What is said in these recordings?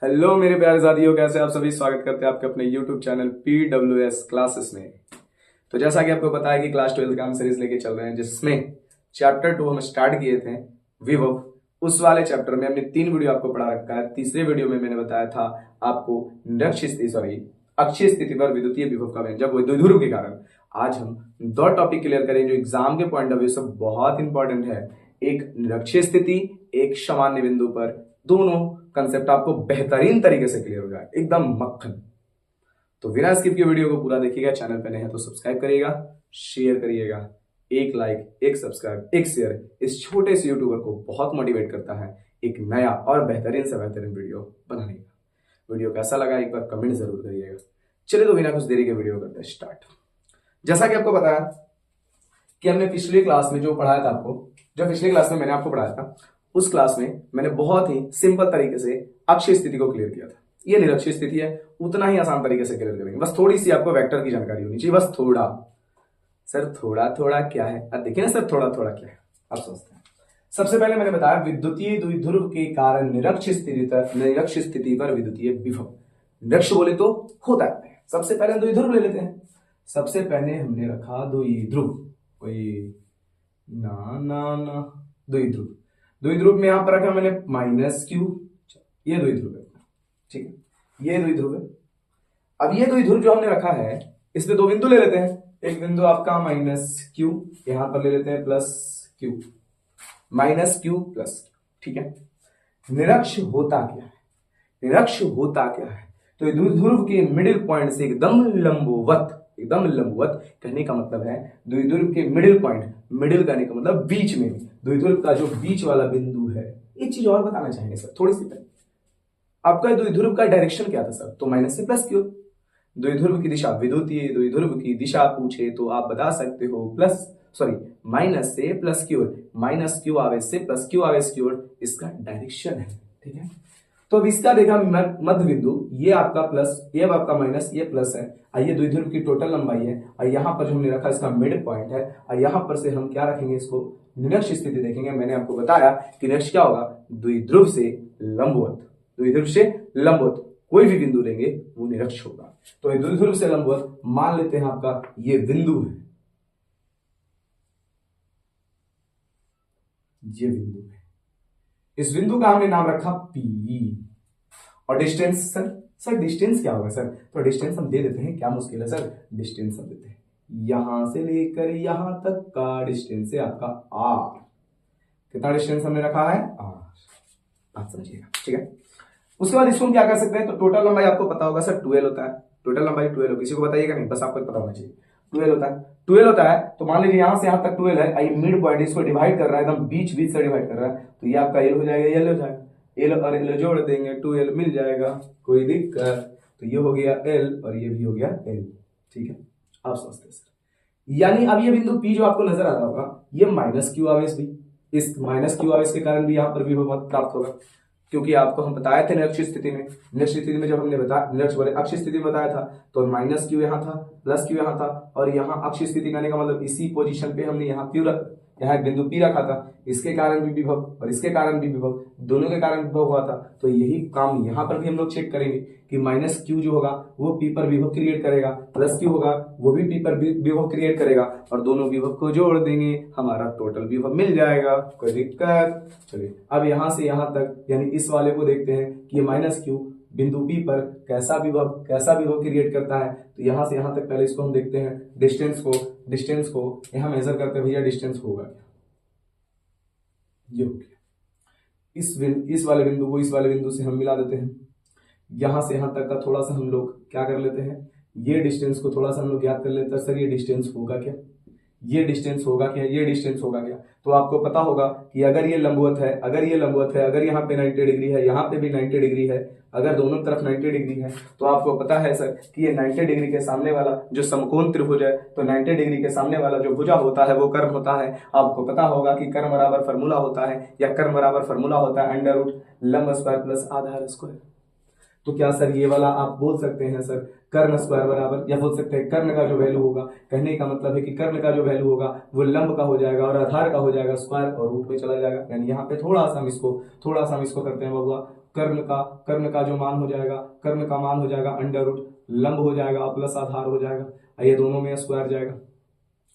Hello मेरे प्यारे साथियों, कैसे आप सभी। स्वागत करते हैं आपके अपने YouTube चैनल PWS क्लासेस में। तो जैसा कि आपको पता है कि क्लास 12 का हम सीरीज लेके चल रहे हैं, जिसमें चैप्टर 2 हम स्टार्ट किए थे विभव। उस वाले चैप्टर में हमने 3 वीडियो आपको पढ़ा रखा है। तीसरे वीडियो में मैंने बताया था आपको अक्षीय स्थिति पर विद्युतीय विभव का व्यंजक द्विध्रुव के कारण। आज हम 2 टॉपिक क्लियर करें जो एग्जाम के पॉइंट ऑफ व्यू से बहुत इंपॉर्टेंट है। एक निरक्षीय स्थिति, एक सामान्य बिंदु पर। दोनों कंसेप्ट आपको बेहतरीन तरीके से क्लियर हो जाए, एकदम मक्खन। तो बिना स्किप के वीडियो को पूरा देखिएगा। चैनल पे नए हैं तो सब्सक्राइब करिएगा, शेयर करिएगा। एक लाइक, एक सब्सक्राइब, एक शेयर इस छोटे से यूट्यूबर को बहुत मोटिवेट करता है एक नया और बेहतरीन से बेहतरीन वीडियो बनाने का। वीडियो कैसा लगा एक बार कमेंट जरूर करिएगा। चलिए तो बिना कुछ देरी के वीडियो करते हैं स्टार्ट। जैसा कि आपको बताया कि हमने पिछली क्लास में जो पढ़ाया था पिछली क्लास में मैंने आपको पढ़ाया था, उस क्लास में मैंने बहुत ही सिंपल तरीके से अक्षीय स्थिति को क्लियर किया था। ये निरक्षीय स्थिति है, उतना ही आसान तरीके से क्लियर करेंगे। बस थोड़ी सी आपको वेक्टर की जानकारी होनी चाहिए, बस थोड़ा। सर थोड़ा थोड़ा क्या है? अब देखिए ना सर, थोड़ा थोड़ा क्या है आप सोचते हैं। सबसे पहले मैंने बताया विद्युतीय द्विध्रुव के कारण निरक्षीय स्थिति पर विद्युतीय विभव। निरक्ष बोले तो होता है। सबसे पहले द्विध्रुव ले लेते हैं। सबसे पहले हमने रखा द्विध्रुव, कोई ना ना ना द्विध्रुव। द्विध्रुव में यहां पर रखा मैंने -q। ये द्विध्रुव है, ठीक है, ये द्विध्रुव है। अब ये द्विध्रुव जो हमने रखा है, इसमें 2 बिंदु ले लेते हैं। एक बिंदु आपका -q, यहां पर ले लेते हैं +q, -q +q, ठीक है। निरक्ष होता क्या है? निरक्ष होता क्या है? तो द्विध्रुव के मिडिल पॉइंट से एकदम लंबवत कहने का मतलब है द्विध्रुव के मिडिल पॉइंट, मिडिल कहने का मतलब बीच में, द्विध्रुव का जो बीच वाला बिंदु है। एक चीज और बताना चाहेंगे सर थोड़ी सी पहले, आपका द्विध्रुव का डायरेक्शन क्या था सर? तो माइनस से प्लस की ओर। द्विध्रुव की दिशा, विद्युतीय द्विध्रुव की दिशा पूछे तो आप बता सकते हो माइनस से प्लस की ओर, -q आवेश से +q आवेश की ओर इसका डायरेक्शन है, ठीक है। तो अब इसका देखा मध्य बिंदु, ये आपका प्लस, ये आपका माइनस, ये प्लस है। ये द्विध्रुव की टोटल लंबाई है और यहाँ पर जो हमने रखा इसका मिड पॉइंट है। और यहाँ पर से हम क्या रखेंगे, इसको निरक्ष स्थिति देखेंगे। मैंने आपको बताया कि निरक्ष क्या होगा? द्विध्रुव से लंबवत। द्विध्रुव से लंबवत कोई भी बिंदु लेंगे वो निरक्ष होगा। तो द्विध्रुव से लंबवत मान लेते हैं आपका ये बिंदु है, ये बिंदु है। इस बिंदु का हमने नाम रखा P। और डिस्टेंस सर डिस्टेंस क्या होगा सर? तो डिस्टेंस हम दे देते हैं, क्या मुश्किल है सर? डिस्टेंस हम देते हैं, यहां से लेकर यहां तक का डिस्टेंस है आपका R। कितना डिस्टेंस हमने रखा है? R। आप समझिएगा, ठीक है। उसके बाद इसको हम क्या कर सकते हैं? तो टोटल लंबाई आपको पता होगा सर 12 होता है। टोटल लंबाई 12 हो, किसी को बताइएगा नहीं, बस आपको पता होना चाहिए 12 होता है। 12 होता है तो मान लीजिए यहां से यहां तक 12 है। ये मिड पॉइंट इसको डिवाइड कर रहा है, एकदम बीच से डिवाइड कर रहा है। तो ये आपका एल हो जाएगा, एल हो जाएगा। एल और एल जोड़ देंगे, 2l मिल जाएगा, कोई दिक्कत? तो ये हो गया एल और ये भी हो गया एल, ठीक है। आप समझते हैं सर। यानी अब ये बिंदु P जो आपको नजर आ रहा होगा, ये -q आवेश भी, इस -q आवेश के कारण भी यहां पर विभव प्राप्त होगा। क्योंकि आपको हम बताए थे निरक्षीय स्थिति में जब हमने अक्षीय स्थिति में बताया था, तो -q यहाँ था, +q यहाँ था, और यहाँ अक्षीय स्थिति करने का मतलब इसी पोजीशन पे हमने यहाँ एक बिंदु P रखा था। इसके कारण भी विभव और इसके कारण भी विभव, दोनों के कारण विभव हुआ था। तो यही काम यहाँ पर भी हम लोग चेक करेंगे कि -q जो होगा वो P पर विभव क्रिएट करेगा, +q होगा वो भी P पर विभव क्रिएट करेगा, और दोनों विभव को जोड़ देंगे, हमारा टोटल विभव मिल जाएगा। कोई दिक्कत? चलिए अब यहां से यहां तक, यानी इस वाले को देखते हैं कि ये -q बिंदु P पर कैसा विभव क्रिएट करता है। तो यहां से यहां तक पहले इसको हम देखते हैं, डिस्टेंस को यहां मेजर करते हैं। भैया डिस्टेंस होगा क्या? ये हो गया। इस वाले बिंदु को इस वाले बिंदु से हम मिला देते हैं। यहां से यहां तक का थोड़ा सा हम लोग क्या कर लेते हैं, ये डिस्टेंस को थोड़ा सा हम लोग याद कर लेते हैं। सर ये डिस्टेंस होगा क्या? ये डिस्टेंस होगा क्या? ये डिस्टेंस होगा क्या? तो आपको पता होगा कि अगर ये लंबवत है, अगर यहाँ पे 90 डिग्री है, यहाँ पे भी 90 डिग्री है, अगर दोनों तरफ 90 डिग्री है, तो आपको पता है सर कि ये 90 डिग्री के सामने वाला जो समकोण त्रिभुज है, तो 90 डिग्री के सामने वाला जो भुजा होता है वो कर्म होता है। आपको पता होगा कि कर्म बराबर फॉर्मूला होता है, या कर्म बराबर फॉर्मूला होता है √ लंब स्क्वायर प्लस आधार स्क्वायर। तो क्या सर ये वाला आप बोल सकते हैं सर कर्ण स्क्वायर बराबर, या बोल सकते हैं कर्ण का जो वैल्यू होगा, कहने का मतलब है कि कर्ण का जो वैल्यू होगा वो लंब का हो जाएगा और आधार का हो जाएगा स्क्वायर और रूट में चला जाएगा। यानी यहाँ पे थोड़ा सा हम इसको करते हैं बबुआ, कर्ण का जो मान हो जाएगा, कर्ण का मान हो जाएगा अंडर रूट, लंब हो जाएगा प्लस आधार हो जाएगा, ये दोनों में स्क्वायर जाएगा।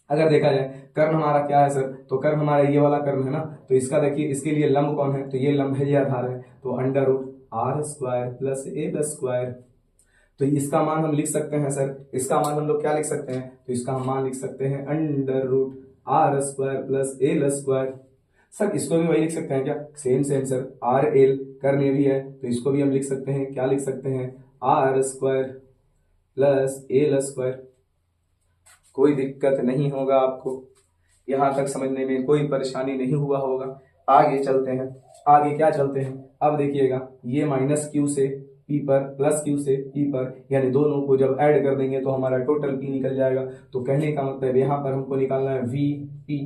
अगर देखा जाए कर्ण हमारा क्या है सर, तो कर्ण हमारा ये वाला कर्ण है ना, तो इसका देखिए इसके लिए लंब कौन है, तो ये लंब है, ये आधार है, तो under root R square plus A plus square. तो इसका मान हम लिख सकते हैं सर, इसका मान हम लोग क्या लिख सकते हैं, तो इसका हम मान लिख सकते हैं under root R square plus A plus square. Sir इसको भी वही लिख सकते हैं क्या, same same sir, R L कर्ण भी है, तो इसको भी हम लिख सकते हैं, क्या लिख सकते हैं, R square plus A plus square. कोई दिक्कत नहीं होगा आपको, यहां तक समझने में कोई परेशानी नहीं हुआ होगा। आगे चलते हैं, आगे क्या चलते हैं, अब देखिएगा ये माइनस क्यू से पी पर प्लस क्यू से पी पर, यानी दोनों को जब ऐड कर देंगे तो हमारा टोटल पी निकल जाएगा। तो कहने का मतलब यहाँ पर हमको निकालना है वी पी,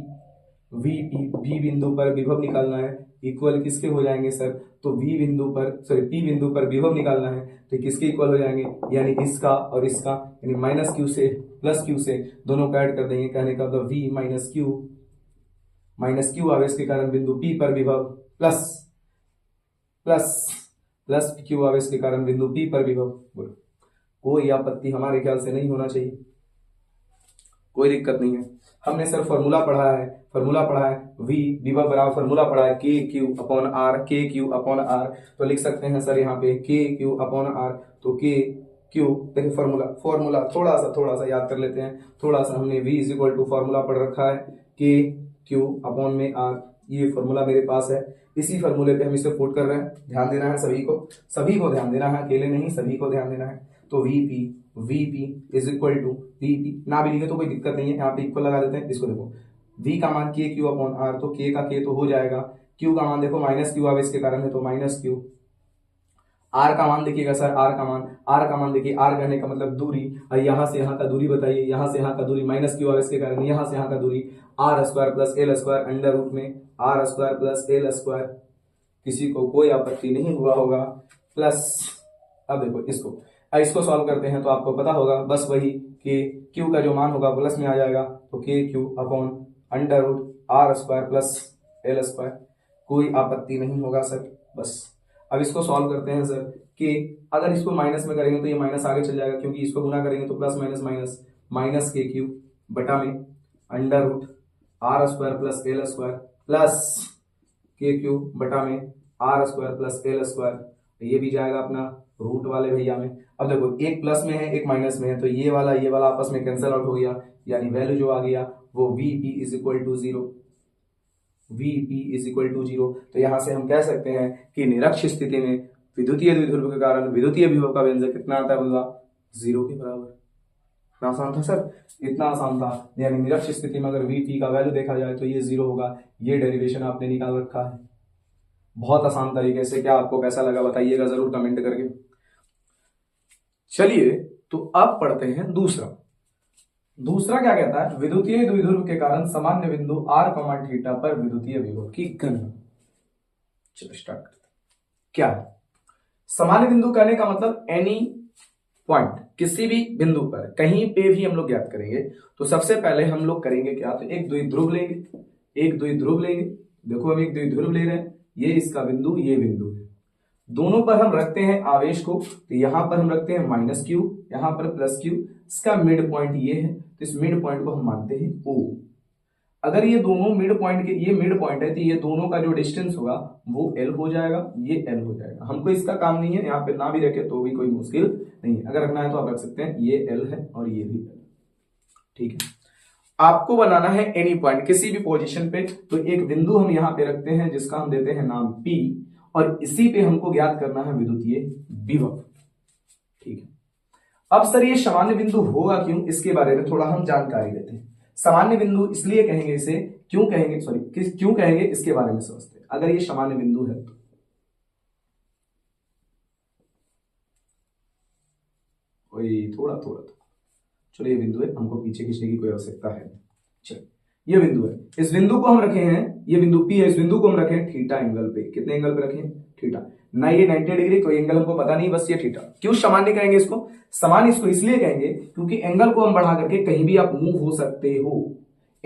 वी बिंदु पर विभव निकालना है, इक्वल किसके हो जाएंगे सर, तो वी बिंदु पर सॉरी पी बिंदु पर विभव निकालना है, तो किसके इक्वल हो जाएंगे, यानी इसका और इसका, यानी माइनस क्यू से प्लस क्यू से दोनों को ऐड कर देंगे। कहने का मतलब वी माइनस क्यू आवेश के कारण बिंदु पी पर विभव प्लस प्लस प्लस क्यू आवेश के कारण बिंदु पी पर विभव। बोलो कोई आपत्ति हमारे ख्याल से नहीं होना चाहिए, कोई दिक्कत नहीं है। हमने सर फॉर्मूला पढ़ा है वी विभव बराबर फॉर्मूला पढ़ा है के क्यू अपॉन आर, के क्यू अपॉन आर, तो लिख सकते हैं सर यहाँ पे के क्यू अपॉन आर, तो के क्यू देखिए फॉर्मूला थोड़ा सा याद कर लेते हैं, थोड़ा सा हमने v is equal to formula पढ़ रखा है के क्यू अपॉन में आर, ये फॉर्मूला मेरे पास है, इसी फॉर्मूले पे हम इसे पुट कर रहे हैं। ध्यान देना है सभी को ध्यान देना है, अकेले नहीं सभी को ध्यान देना है। तो VP is equal to VP, ना भी लिखे तो कोई दिक्कत नहीं है, यहाँ पे इक्वल लगा देते हैं। इसको देखो v का मान के क्यू अपॉन आर, तो के का के तो हो जाएगा, q का मान देखो माइनस क्यू आवेश के कारण है तो माइनस क्यू, r का मान देखिएगा सर, r का मान देखिए, r कहने का मतलब दूरी, और यहाँ से यहाँ का दूरी बताइए, यहाँ से यहाँ का दूरी माइनस क्यू आवेश के कारण, यहाँ से यहाँ का दूरी R square plus L square under root में R square plus L square. किसी को कोई आपत्ति नहीं हुआ होगा, प्लस अब देखो इसको सॉल्व करते हैं तो आपको पता होगा बस वही कि q का जो मान होगा प्लस में आ जाएगा, तो K Q upon under root R square plus L square, कोई आपत्ति नहीं होगा सर। बस अब इसको सॉल्व करते हैं सर कि अगर इसको माइनस में करेंगे तो ये माइनस आगे चल जाएगा, क्योंकि इसको गुना करेंगे तो plus minus minus, minus K Q बटा में under root R square plus L square plus K Q बटा में R square plus L square, ये भी जाएगा अपना रूट वाले भैया में। अब देखो एक प्लस में है एक माइनस में है, तो ये वाला आपस में कैंसिल आउट हो गया, यानी वैल्यू जो आ गया वो Vp is equal to zero. तो यहां से हम कह सकते हैं कि निरक्ष स्थिति में विद्युतीय द्विध्रुव के कारण विद्युतीय विभव का व्यंजक कितना आता होगा, 0 के बराबर। इतना आसान था सर, इतना आसान था, यानी निरक्ष स्थिति में अगर Vp का वैल्यू देखा जाए तो ये 0 होगा। ये डेरिवेशन आपने निकाल रखा है बहुत आसान तरीके से। क्या आपको कैसा लगा बताइएगा जरूर कमेंट करके। चलिए तो अब पढ़ते हैं दूसरा क्या कहता है, विद्युतीय द्विध्रुव के कारण सामान्य बिंदु r, थीटा पर विद्युतीय विभव की गणना। चलो स्टार्ट करते हैं। क्या है सामान्य बिंदु, कहने का मतलब एनी पॉइंट, किसी भी बिंदु पर कहीं पे भी हम लोग ज्ञात करेंगे। तो सबसे पहले हम लोग करेंगे क्या, तो एक द्विध्रुव लेंगे। देखो हम एक द्विध्रुव ले रहे हैं, ये इसका बिंदु ये बिंदु है, दोनों पर हम रखते हैं आवेश को, तो यहां पर हम रखते हैं माइनस क्यू, यहां पर प्लस क्यू, इसका मिड पॉइंट ये है, तो इस मिड पॉइंट को हम मानते हैं O। अगर ये दोनों मिड पॉइंट के, ये मिड पॉइंट है तो ये दोनों का जो डिस्टेंस होगा वो L हो जाएगा, ये L हो जाएगा। हमको इसका काम नहीं है, यहाँ पे ना भी रखे तो भी कोई मुश्किल नहीं है, अगर रखना है तो आप रख सकते हैं, ये L है और ये भी L। ठीक है, आपको बनाना है एनी पॉइंट किसी भी पोजीशन पे, तो एक बिंदु हम यहाँ पे रखते हैं जिसका हम देते हैं नाम P, और इसी पे हमको ज्ञात करना है विद्युतीय विभव। ठीक है, अब सर ये सामान्य बिंदु होगा क्यों, इसके बारे में थोड़ा हम जानकारी लेते हैं। सामान्य बिंदु इसलिए कहेंगे इसे, क्यों कहेंगे इसके बारे में समझते हैं। अगर ये सामान्य बिंदु है तो थोड़ा चलो ये बिंदु है, हमको पीछे खींचने की कोई आवश्यकता है। चलो ये बिंदु है, इस बिंदु को हम रखे हैं, ये बिंदु P है, इस बिंदु को हम रखें थीटा एंगल पे। कितने एंगल पे रखें, थीटा, ना ये 90 डिग्री, कोई एंगल हमको पता नहीं, बस ये थीटा। क्यों सामान्य कहेंगे इसको, सामान्य इसको इसलिए कहेंगे क्योंकि एंगल को हम बढ़ा करके कहीं भी आप मूव हो सकते हो,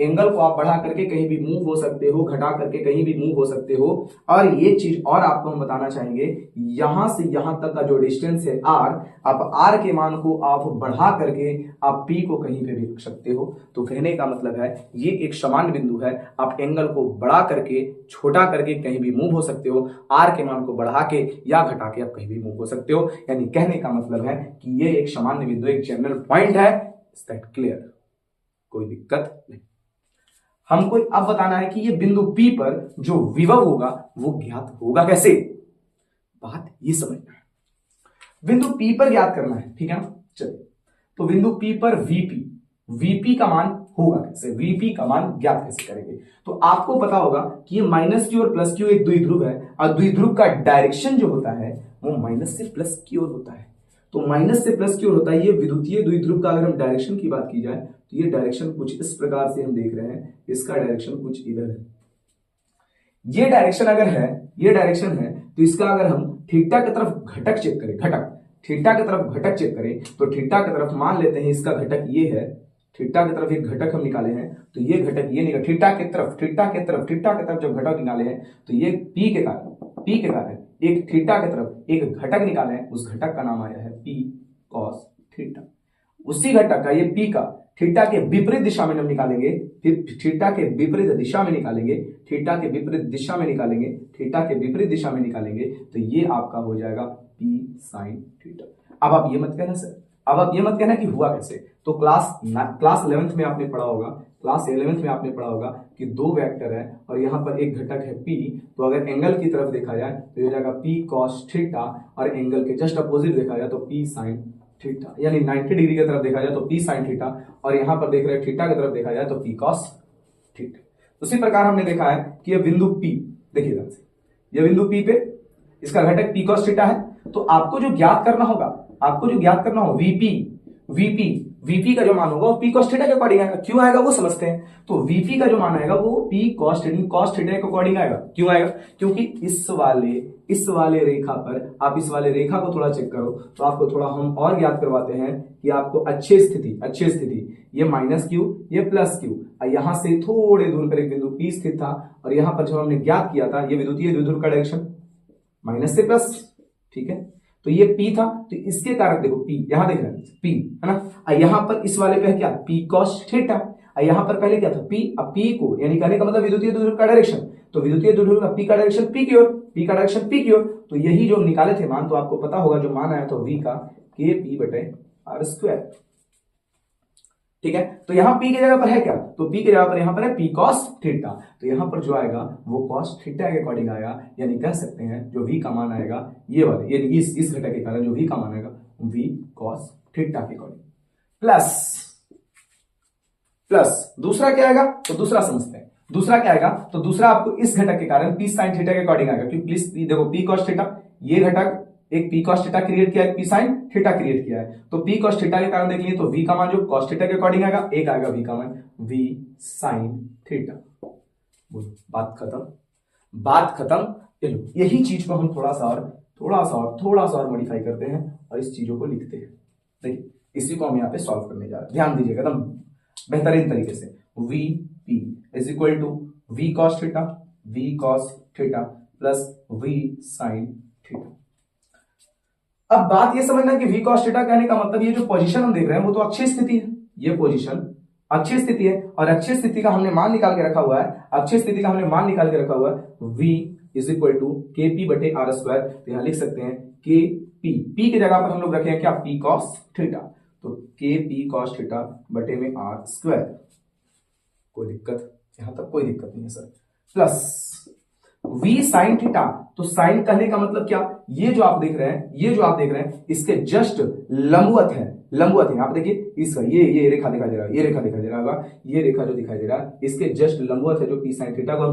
एंगल को आप बढ़ा करके कहीं भी मूव हो सकते हो, घटा करके कहीं भी मूव हो सकते हो। और ये चीज और आपको हम बताना चाहेंगे, यहां से यहां तक का जो डिस्टेंस है आर, आप आर के मान को आप बढ़ा करके आप पी को कहीं पे भी रख सकते हो। तो कहने का मतलब है ये एक सामान्य बिंदु है, आप एंगल को बढ़ा करके छोटा करके कहीं भी मूव हो सकते हो, आर के मान को बढ़ा के या घटा के आप कहीं भी मूव हो सकते हो। यानी कहने का मतलब है कि ये एक सामान्य बिंदु, एक जनरल पॉइंट है। Is that clear? कोई दिक्कत नहीं। हमको अब बताना है कि ये बिंदु P पर जो विभव होगा वो ज्ञात होगा कैसे, बात ये समझना है। बिंदु P पर ज्ञात करना है, ठीक है ना। चलिए, तो बिंदु P पर VP का मान होगा कैसे, VP का मान ज्ञात कैसे करेंगे। तो आपको पता होगा कि ये माइनस की और प्लस की ओर एक द्विध्रुव है, और द्विध्रुव का डायरेक्शन जो होता है वो माइनस से प्लस की ओर होता है। तो माइनस से प्लस की ओर होता है ये विद्युतीय द्विध्रुव का। अगर हम डायरेक्शन की बात की जाए तो ये डायरेक्शन कुछ इस प्रकार से हम देख रहे हैं, इसका डायरेक्शन कुछ इधर है। ये डायरेक्शन अगर है, ये डायरेक्शन है, तो इसका अगर हम थीटा की तरफ घटक चेक करें, घटक थीटा की तरफ घटक चेक करें, तो थीटा की तरफ मान लेते हैं इसका घटक ये है, थीटा की तरफ एक घटक हम निकाले हैं, तो ये घटक ये निकल थीटा की तरफ जब घटक निकाले हैं तो ये पी के कारण एक थीटा की तरफ एक घटक निकाले हैं, उस घटक का नाम आया है पी कॉस थीटा। उसी घटक का ये पी का थीटा के विपरीत दिशा में हम निकालेंगे, फिर थीटा के विपरीत दिशा में निकालेंगे, थीटा के विपरीत दिशा में निकालेंगे, थीटा के विपरीत दिशा में निकालेंगे, तो ये आपका हो जाएगा पी साइन थीटा। अब आप ये मत कहना सर, अब आप ये मत कहना कि हुआ कैसे। तो क्लास 11th में आपने पढ़ा होगा, क्लास 11th में आपने पढ़ा होगा कि दो वेक्टर है और यहाँ पर एक घटक है P। तो अगर एंगल की तरफ देखा जाए तो हो जाएगा P cos थीटा, और एंगल के जस्ट अपोजिट देखा जाए तो P sin थीटा, यानी 90 डिग्री की तरफ देखा जाए तो P sin थीटा, और यहाँ पर देख रहे हैं थीटा की तरफ देखा जाए तो P cos थीटा। उसी प्रकार हमने देखा है कि यह बिंदु P, देखिए ध्यान से, यह बिंदु P पे इसका घटक P cos थीटा है। तो आपको जो ज्ञात करना होगा, VP का जो मान होगा वो P cos थीटा के अकॉर्डिंग आएगा। क्यों आएगा वो समझते हैं। तो VP का जो मान आएगा वो P cos थीटा के अकॉर्डिंग आएगा। क्यों आएगा? क्योंकि इस वाले रेखा पर आप इस वाले रेखा को थोड़ा चेक करो तो आपको थोड़ा हम और ज्ञात करवाते हैं कि आपको अच्छी स्थिति ये माइनस क्यू, ये प्लस क्यू, यहां से थोड़े दूर पर एक बिंदु P स्थित था, और यहां पर जब हमने ज्ञात किया था ये विद्युतीय द्विध्रुव का डायरेक्शन माइनस से प्लस, ठीक है। तो ये P था, तो इसके कारण देखो P, यहां देख रहे हैं P है ना, यहां पर इस वाले पे क्या P cos थीटा, यहां पर पहले क्या था P, अब P को यानी कहने का मतलब विद्युतीय द्विध्रुव का डायरेक्शन, तो विद्युतीय द्विध्रुव का P का डायरेक्शन P की ओर, P का डायरेक्शन P की ओर, तो यही जो निकाले थे मान, तो आपको पता होगा जो मान आया था V का KP/r², ठीक है। तो यहां P की जगह पर है क्या, तो P की जगह पर यहां पर है P cos थीटा, तो यहां पर जो आएगा वो cos थीटा के अकॉर्डिंग आएगा, यानी कह सकते हैं जो V का मान आएगा ये वाले, ये इस घटक के कारण जो V का मान आएगा V cos थीटा के अकॉर्डिंग। प्लस दूसरा क्या आएगा, तो दूसरा समझते हैं। दूसरा क्या आएगा, तो दूसरा आपको इस घटक के कारण P sin थीटा के अकॉर्डिंग आएगा, क्योंकि प्लीज देखो P cos थीटा, ये घटक एक P cos थीटा क्रिएट किया है, P sin थीटा क्रिएट किया है, तो P cos थीटा के कारण देख लिए तो V का मान जो cos थीटा के अकॉर्डिंग आएगा, एक आएगा V का मान V sin थीटा। बोलो बात खत्म। चलो यही चीज को हम थोड़ा सा और मॉडिफाई करते हैं और इस चीजों को लिखते हैं। देखिए इसी को हम यहाँ पे सॉल्व करने जा रहे हैं, ध्यान दीजिएगा एकदम बेहतरीन तरीके से। VP is equal to V cos theta plus V sin theta. अब बात ये समझना कि V cos थीटा कहने का मतलब ये जो पोजीशन हम देख रहे हैं वो तो अच्छी स्थिति है, ये पोजीशन अच्छी स्थिति है, और अच्छी स्थिति का हमने मान निकाल के रखा हुआ है, V is equal to KP/r²। तो यहां लिख सकते हैं KP, P की जगह पर हम लोग रखे हैं क्या P cos थीटा, तो KP cos थीटा बटे में r²। कोई दिक्कत, यहां तक कोई दिक्कत नहीं है sir. Plus V sin theta, तो साइन कहने का मतलब क्या, ये जो आप देख रहे हैं इसके जस्ट लंबवत है। आप देखिए इसका ये रेखा दिखाई दे रहा है, ये रेखा जो दिखाई दे रहा है इसके जस्ट लंबवत है, जो P sin थीटा को हम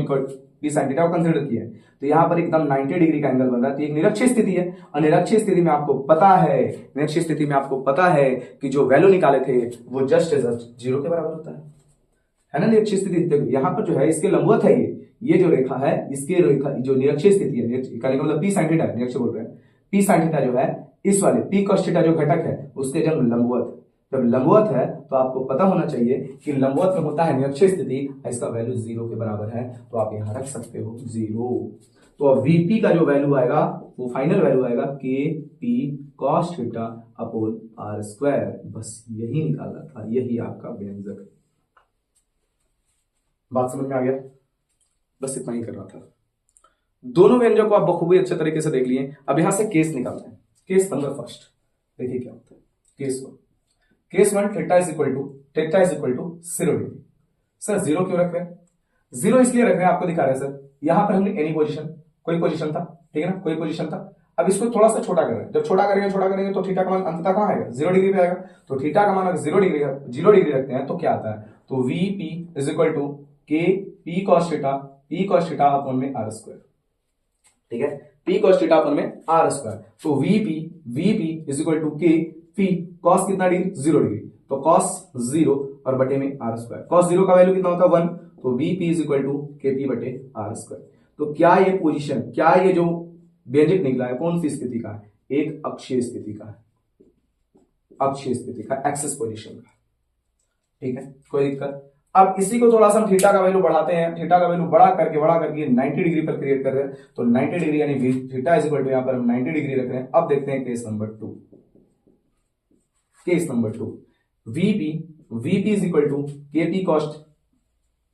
P sin थीटा को कंसीडर किया है। तो यहाँ पर एकदम 90 डिग्री का एंगल बन रहा है, तो एक निरक्षीय स्थिति है, और निरक्षीय स्थिति में आपको पता है कि जो वैल्यू निकाले थे वो जस्ट 0 के बराबर होता है ना। निरक्षीय स्थिति देखो यहाँ पर जो है इसके लंबवत है, ये जो रेखा है इसके रेखा जो निरक्षीय स्थिति है, कहने का मतलब P sin थीटा, निरक्षीय बोल रहे हैं, P sin थीटा जो है इस वाले P cos थीटा जो घटक है उसके जब लंबवत, जब लंबवत है तो आपको पता होना चाहिए कि लंबवत में होता है निरक्षीय स्थिति, इसका वैल्यू 0 के बराबर है, तो आप यहां रख सकते हो 0। तो अब वीपी का जो वैल्यू आएगा वो फाइनल वैल्यू आएगा K P cos theta upon R square. बस यही निकालना था, यही आपका व्यंजक। बात समझ में आ गया? बस इतना ही करना था। दोनों व्यंजक को आप बखूबी अच्छे तरीके से देख लिए। अब यहां से केस निकालते हैं। केस नंबर फर्स्ट देखिए क्या होता है। Case one theta is equal to 0 degree. Sir 0 क्यों रख रहे हैं? 0 इसलिए रख रहे हैं, आपको दिखा रहे हैं सर। यहां पर हमने एनी पोजीशन, कोई पोजीशन था, ठीक है ना, कोई पोजीशन था। अब इसको थोड़ा सा छोटा कर रहे हैं। जब छोटा करेंगे तो थीटा का मान अंततः कहां आएगा? 0 डिग्री पे आएगा। तो थीटा का मान अगर 0 डिग्री रखते हैं तो क्या आता है? तो VP is equal to K P cos theta upon में आर स्क्वायर, ठीक है, पी कॉस थीटा अपॉन में आर स्क्वायर। तो VP is equal to K P cos कितना डिग्री? 0 डिग्री, तो कॉस 0 और बटे में आर स्क्वायर। कॉस 0 का वैल्यू कितना होता है? 1, तो VP is equal to K P बटे आर स्क्वायर। तो क्या ये पोजीशन, क्या ये जो व्यंजक निकला है कौन सी स्थिति का है? एक अक्षीय स्थिति का है, अक्षीय स्थिति का, एक्सिस पोजीशन का, ठीक है, कोई दिक्कत? अब इसी को थोड़ा सा हम थीटा का वैल्यू बढ़ाते हैं। थीटा का वैल्यू बढ़ा करके 90 डिग्री पर क्रिएट कर रहे हैं। तो 90 डिग्री यानी थीटा इज इक्वल टू यहां पर हम 90 डिग्री रख रहे हैं। अब देखते हैं case number 2। Case number 2, VP is equal to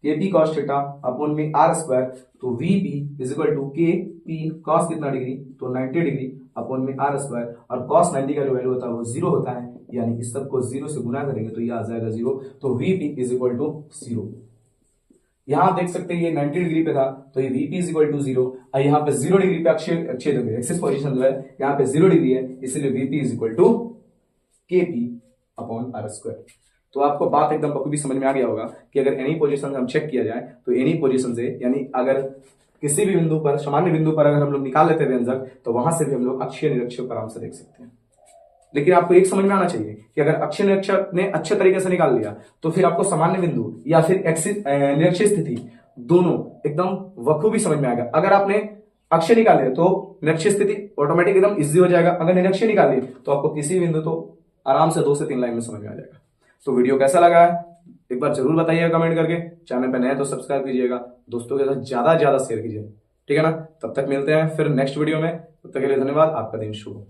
KP cos theta upon में आर स्क्वायर। तो VP is equal to K P cos कितना डिग्री? तो 90 डिग्री अपॉन में आर स्क्वायर। और कॉस 90 का जो वैल्यू होता है वो 0 होता है, यानी इस सब को 0 से गुना करेंगे तो ये आ जाएगा 0। तो वीपी इज इक्वल टू 0। यहां देख सकते हैं ये 90 डिग्री पे था, तो ये वीपी इज इक्वल टू 0। और यहाँ पे 0 डिग्री पे अक्षीय एक्सिस पोजीशन जो है यहाँ पे 0 डिग्री है, इसलिए VP is equal to KP upon R square. तो आपको बात एकदम बखूबी समझ में आ गया होगा कि अगर एनी पोजीशन से हम चेक किया जाए तो एनी पोजीशन से, यानी अगर किसी भी बिंदु पर, सामान्य बिंदु पर अगर हम लोग निकाल लेते हैं व्यंजक, तो वहां से भी हम लोग अक्षीय निरक्षीय को आराम से देख सकते हैं। लेकिन आपको एक समझ में आना चाहिए कि अगर अक्षीय निरक्षीय ने अच्छे तरीके से निकाल लिया तो फिर आपको सामान्य बिंदु या फिर निरक्षीय स्थिति दोनों एकदम बखूबी समझ में आएगा। अगर आपने अक्षय निकाले तो निरक्षीय स्थिति ऑटोमेटिक एकदम इजी हो जाएगा। अगर निरक्षीय निकाले तो आपको किसी बिंदु तो आराम से 2 से 3 लाइन में समझ में आ जाएगा। तो वीडियो कैसा लगा है एक बार जरूर बताइएगा कमेंट करके। चैनल पे नए तो सब्सक्राइब कीजिएगा, दोस्तों के साथ ज्यादा शेयर कीजिए, ठीक है ना। तब तक मिलते हैं फिर नेक्स्ट वीडियो में, तब तक के लिए धन्यवाद। आपका दिन शुभ हो।